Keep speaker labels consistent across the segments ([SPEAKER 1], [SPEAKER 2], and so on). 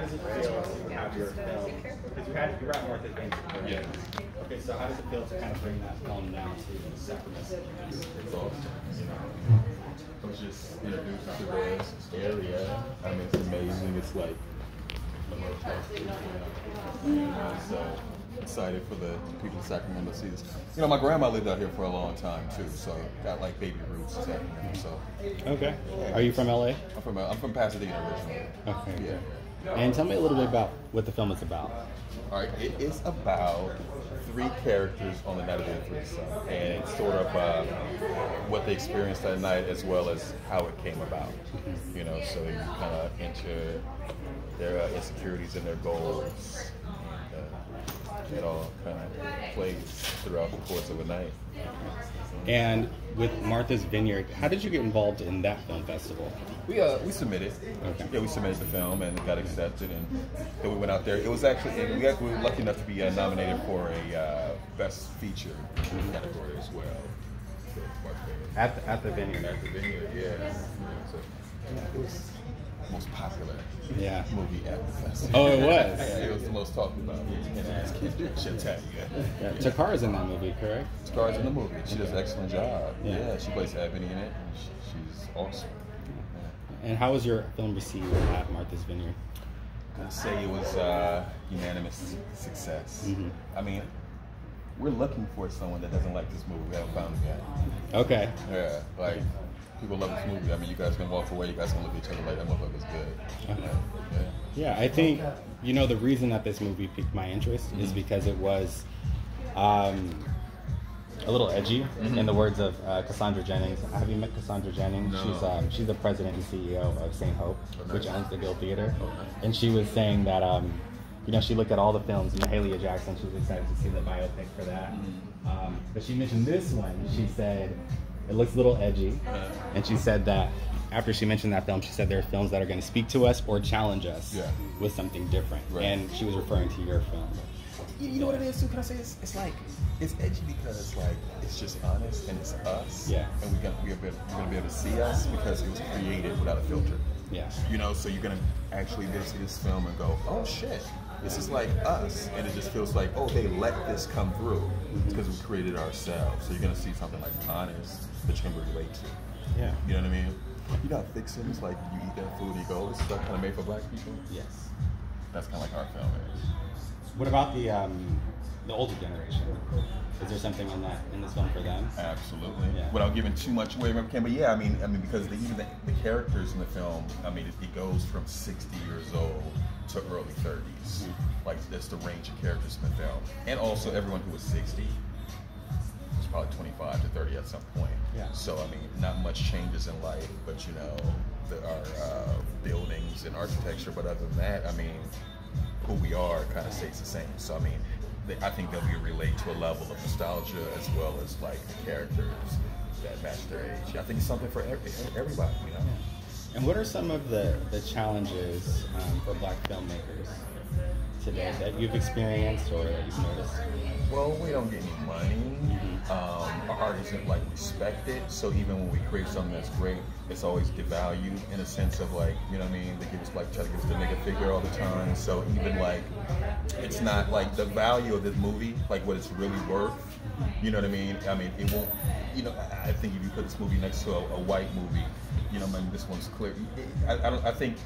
[SPEAKER 1] does it feel to have your film, because you're at Martha's Vineyard, correct?
[SPEAKER 2] Yeah.
[SPEAKER 1] Okay, so how does it feel to kind of bring that film now to Sacramento?
[SPEAKER 2] It's awesome, you know. I was just introduced to the area. I mean, it's amazing. It's like, so excited for the people of Sacramento to see this. You know, my grandma lived out here for a long time too, so got like baby roots in Sacramento. So.
[SPEAKER 3] Okay. Are you from LA?
[SPEAKER 2] I'm from Pasadena originally.
[SPEAKER 3] Okay.
[SPEAKER 2] Yeah.
[SPEAKER 3] And tell me a little bit about what the film is about.
[SPEAKER 2] All right, it is about 3 characters on the night of their threesome, and it's sort of what they experienced that night as well as how it came about. You know, so you kind of enter their insecurities and their goals. It all kind of plays throughout the course of a night.
[SPEAKER 3] And with Martha's Vineyard, how did you get involved in that film festival?
[SPEAKER 2] We submitted.
[SPEAKER 3] Okay.
[SPEAKER 2] Yeah, we submitted the film and it got accepted, and then we went out there. It was actually we were lucky enough to be nominated for a Best Feature category as well.
[SPEAKER 3] At the Vineyard.
[SPEAKER 2] At the Vineyard, yeah. So, it was the most popular movie at the festival.
[SPEAKER 3] Oh, it was?
[SPEAKER 2] Yeah, it was the most talked about. Should tell you.
[SPEAKER 3] Yeah. Takara's in that movie, correct?
[SPEAKER 2] Takara's in the movie. She does an excellent job. Yeah, she plays Ebony in it. And she's awesome.
[SPEAKER 3] And how was your film received at Martha's Vineyard?
[SPEAKER 2] I'd say it was unanimous success.
[SPEAKER 3] Mm-hmm.
[SPEAKER 2] I mean, we're looking for someone that doesn't like this movie. We haven't found it yet.
[SPEAKER 3] Okay.
[SPEAKER 2] Yeah, like, people love this movie. I mean, you guys can walk away, you guys can look at each other like, that motherfucker's good.
[SPEAKER 3] Okay.
[SPEAKER 2] Yeah.
[SPEAKER 3] Yeah, I think, you know, the reason that this movie piqued my interest is because it was a little edgy, in the words of Cassandra Jennings. Have you met Cassandra Jennings?
[SPEAKER 2] No.
[SPEAKER 3] She's the president and CEO of St. Hope, which owns the Guild Theater.
[SPEAKER 2] Oh, nice.
[SPEAKER 3] And she was saying that, you know, she looked at all the films, and Mahalia Jackson, she was excited to see the biopic for that. But she mentioned this one. She said, it looks a little edgy. And she said that after she mentioned that film, she said there are films that are going to speak to us or challenge us with something different.
[SPEAKER 2] Right.
[SPEAKER 3] And she was referring to your film.
[SPEAKER 2] You know what it is too? Can I say it's like it's edgy because like it's just honest and it's us.
[SPEAKER 3] Yeah.
[SPEAKER 2] And you're gonna be able to see us because it was created without a filter.
[SPEAKER 3] Yeah.
[SPEAKER 2] You know, so you're gonna actually be able to see this film and go, oh shit, this is like us, and it just feels like, oh, they let this come through because we created it ourselves. So you're gonna see something like honest that you can relate to.
[SPEAKER 3] Yeah.
[SPEAKER 2] You know what I mean? You got fixins like you eat that food and you go, oh, this is kind of made for black people.
[SPEAKER 3] Yes.
[SPEAKER 2] That's kind of like our film is.
[SPEAKER 3] What about the older generation? Is there something in this film for them?
[SPEAKER 2] Absolutely.
[SPEAKER 3] Yeah.
[SPEAKER 2] Without giving too much away, but yeah, I mean, because even the characters in the film, I mean, it goes from 60 years old to early 30s. Like that's the range of characters in the film, and also everyone who was 60 was probably 25 to 30 at some point.
[SPEAKER 3] Yeah.
[SPEAKER 2] So I mean, not much changes in life, but you know, there are buildings and architecture. But other than that, I mean, who we are kind of stays the same. So I mean, I think that we relate to a level of nostalgia as well as like the characters that match their age. I think it's something for everybody, you know.
[SPEAKER 3] And what are some of the challenges for black filmmakers today that you've experienced or that you've noticed?
[SPEAKER 2] Well, we don't get any money. Our art isn't like respected. So even when we create something that's great, it's always devalued in a sense of like, you know what I mean? They give us like try to give us the nigga figure all the time. So even like, it's not like the value of this movie, like what it's really worth. You know what I mean? I mean, it won't. You know, I think if you put this movie next to a white movie, you know, I mean, this one's clear. I think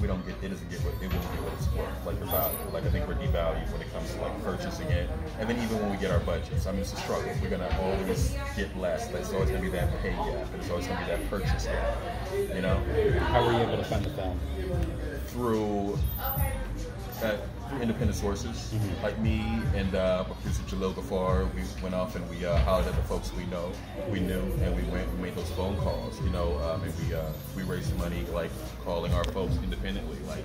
[SPEAKER 2] we don't get. It doesn't get what it won't get what it's worth. Like the value. Like I think we're devalued when it comes to like purchasing it. And then even when we get our budgets, I mean, it's a struggle. We're gonna always get less. There's always gonna be that pay gap. There's always gonna be that purchase gap. You know.
[SPEAKER 3] How were you able to fund the film?
[SPEAKER 2] Through independent sources, like me and producer Jalil Ghaffar. We went off and we hollered at the folks we knew, and we made those phone calls, you know, and we raised money like calling our folks independently, like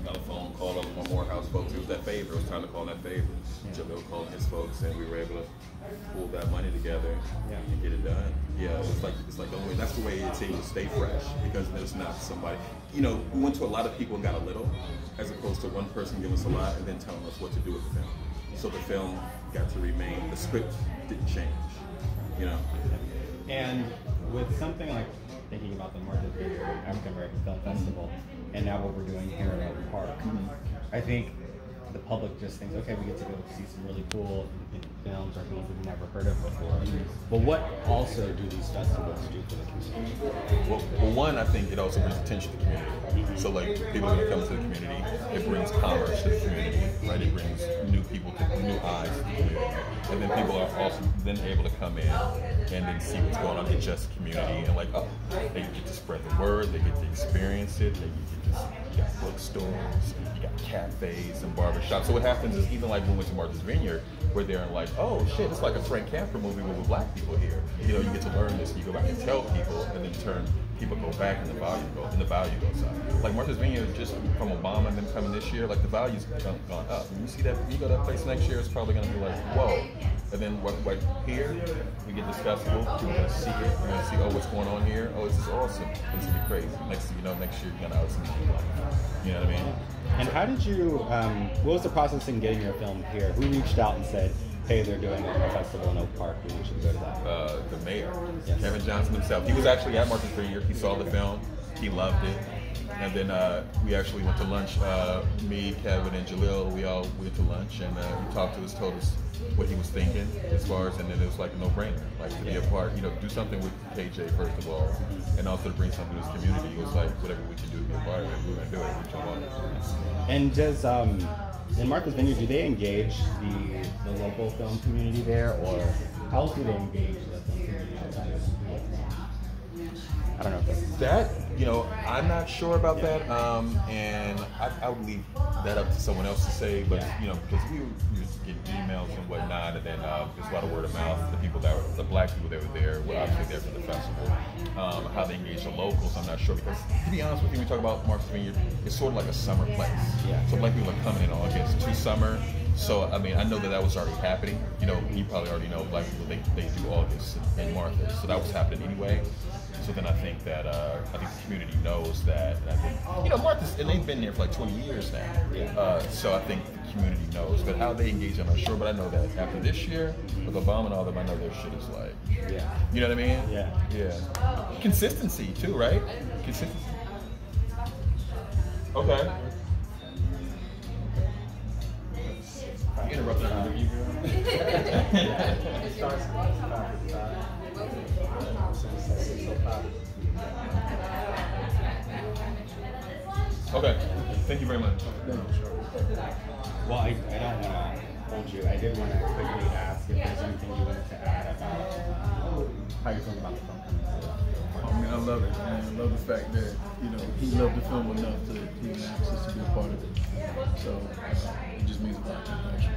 [SPEAKER 2] got a phone call of one Morehouse folks. It was that favor. It was time to call that favor. Jalil called his folks, and we were able to pull that money together and get it done. Yeah, it's like the way that's the way it's able to stay fresh because there's not somebody. You know, we went to a lot of people and got a little, as opposed to one person giving us a lot and then telling us what to do with the film. So the film got to remain. The script didn't change. You know.
[SPEAKER 3] And with something like thinking about the Martha's Vineyard African American Film Festival, and now what we're doing here in Oak Park, I think the public just thinks, okay, we get to go see some really cool films or films we've never heard of before. But what also do these festivals do for the community?
[SPEAKER 2] Well, one, I think it also brings attention to the community. So like people are gonna come to the community, it brings commerce to the community, right? It brings new people new eyes to the community. And then people are also then able to come in and then see what's going on in just the community and like, oh, they get to spread the word, they get to experience it, you got bookstores, you got cafes and barbershops. So what happens is even like when we went to Martha's Vineyard, where they're like, oh shit, it's like a Frank Camper movie with black people here. You know, you get to learn this and you go back and tell people, and then people go back and the value goes up. Like Martha's Vineyard, just from Obama and them coming this year, like the value's gone up. When you see that, when you go to that place next year, it's probably gonna be like, whoa. And then right here, we get this festival, people are gonna see it, you're gonna see, oh, what's going on here? Oh, this is awesome. It's gonna be crazy. Next thing you know, next year you're gonna out some people. You know what I mean?
[SPEAKER 3] And how did you, what was the process in getting your film here? Who reached out and said, hey, they're doing a festival in Oak Park, we want you to go to that?
[SPEAKER 2] The mayor,
[SPEAKER 3] yes.
[SPEAKER 2] Kevin Johnson himself. He was actually at Martha's Vineyard. He saw the film. He loved it. And then we actually went to lunch. Me, Kevin, and Jalil, we all went to lunch, and he talked to us, told us what he was thinking as far as, and then it was like a no-brainer, like to be a part, you know, do something with KJ first of all, and also to bring something to this community. It was like, whatever we can do to be a part of it, we're gonna do it. We jump on it.
[SPEAKER 3] And does in Martha's Vineyard, do they engage the local film community there, or how else do they engage the film community outside of I don't know if that's
[SPEAKER 2] that, you know, I'm not sure about that, and I would leave that up to someone else to say, but you know, because we just get emails and whatnot, and then there's a lot of word of mouth. The black people that were there were obviously there for the festival. How they engage the locals, I'm not sure, because to be honest with you, when we talk about Martha's Vineyard, it's sort of like a summer place.
[SPEAKER 3] Yeah.
[SPEAKER 2] So black people are coming in August to summer. So I mean, I know that was already happening. You know, you probably already know black people they do August in Martha, so that was happening anyway. So then I think that the community knows that, and I think, you know, Martha's, and they've been there for like 20 years now.
[SPEAKER 3] Yeah.
[SPEAKER 2] So I think the community knows, but how they engage, I'm not sure. But I know that after this year with Obama and all them, I know their shit is like,
[SPEAKER 3] yeah.
[SPEAKER 2] You know what I mean?
[SPEAKER 3] Yeah.
[SPEAKER 2] Yeah. Consistency too, right? Consistency. Okay. You interrupted our interview, Okay. Thank you very much.
[SPEAKER 3] Well, I don't want to hold you. I did want to quickly ask if there's anything you wanted to add about how you're feeling about the film.
[SPEAKER 4] I mean, I love it, man. I love the fact that, you know, he loved the film enough to even ask us to be a part of it. So it just means a lot to me, actually.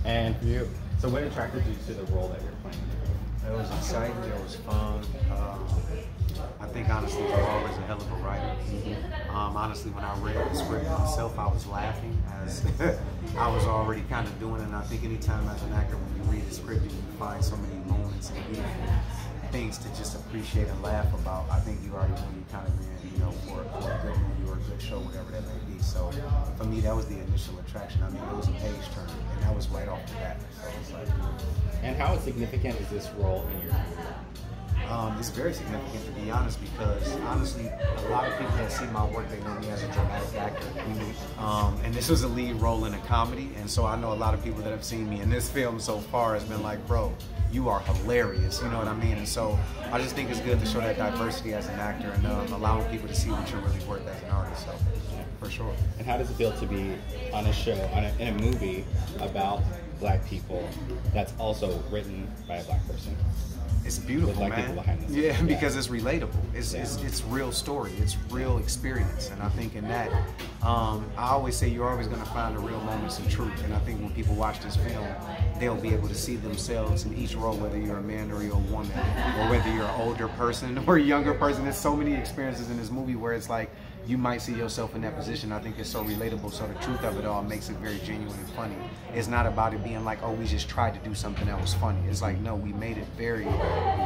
[SPEAKER 3] And for you, so what attracted you to the role that you're playing?
[SPEAKER 5] It was exciting. It was fun. I think honestly, you're always a hell of a writer. Honestly, when I read the script myself, I was laughing as I was already kind of doing it. And I think anytime as an actor, when you read the script, you find so many moments and beautiful things to just appreciate and laugh about. I think you already know you kind of in, you know, for a good movie or a good show, whatever that may be. So for me, that was the initial attraction. I mean, it was a page turner, and that was right off the bat. So it's like.
[SPEAKER 3] And how significant is this role in your career?
[SPEAKER 5] It's very significant, to be honest, because honestly, a lot of people that see my work, they know me as a dramatic actor. And this was a lead role in a comedy, and so I know a lot of people that have seen me in this film so far has been like, bro, you are hilarious, you know what I mean? And so I just think it's good to show that diversity as an actor and allowing people to see what you're really worth as an artist, so for sure.
[SPEAKER 3] And how does it feel to be on a show, in a movie about black people that's also written by a black person?
[SPEAKER 5] It's beautiful, man. Yeah, because it's relatable. It's real story. It's real experience. And I think in that, I always say you're always going to find the real moments of truth. And I think when people watch this film, they'll be able to see themselves in each role, whether you're a man or you're a woman, or whether you're an older person or a younger person. There's so many experiences in this movie where it's like, you might see yourself in that position. I think it's so relatable, so the truth of it all makes it very genuine and funny. It's not about it being like, oh, we just tried to do something that was funny. It's like, no, we made it very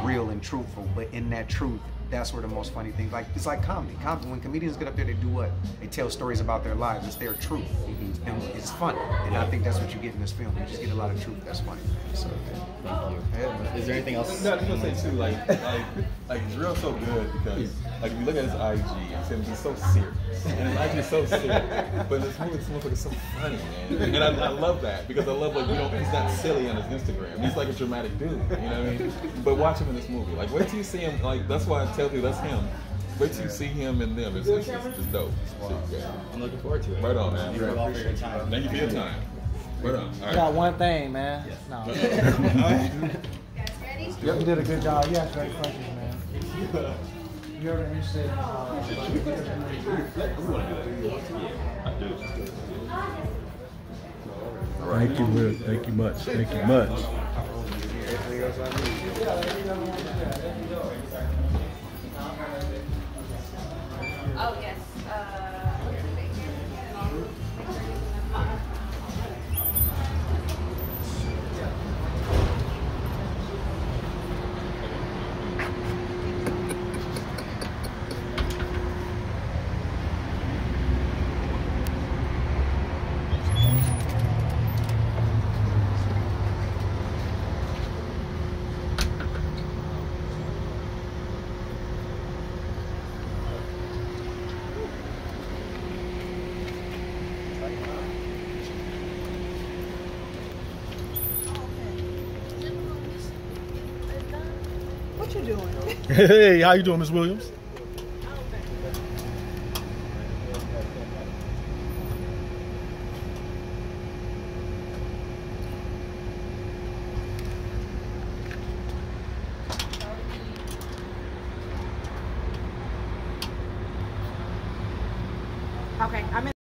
[SPEAKER 5] real and truthful, but in that truth, that's where the most funny things, like, it's like comedy. When comedians get up there, they do what? They tell stories about their lives. It's their truth. And it's funny. And I think that's what you get in this film. You just get a lot of truth that's funny. So,
[SPEAKER 3] thank you.
[SPEAKER 5] Yeah,
[SPEAKER 3] is there anything else?
[SPEAKER 2] No, I was gonna say too, like Drill's so good because like if you look at his IG, he's so serious, and his actually so sick. But in this movie, this motherfucker's so funny, man. And I love that because I love like he's not silly on his Instagram. He's like a dramatic dude. You know what I mean? But watch him in this movie. Like wait till you see him. Like that's why I tell you that's him. Wait till you see him and them. It's dope. Wow.
[SPEAKER 3] I'm looking forward to it.
[SPEAKER 2] Right on, man.
[SPEAKER 3] Thank you all for your time.
[SPEAKER 2] Thank you for your time. Right on. All right.
[SPEAKER 6] I got one thing, man. Yes. No. Yep, you did a good job. You asked great questions, man. You ever interested in
[SPEAKER 4] Thank you, Will. Thank you much. Thank you much.
[SPEAKER 7] Oh, yes.
[SPEAKER 8] What you doing?
[SPEAKER 4] Hey, how you doing, Miss Williams?
[SPEAKER 8] Okay, I'm in.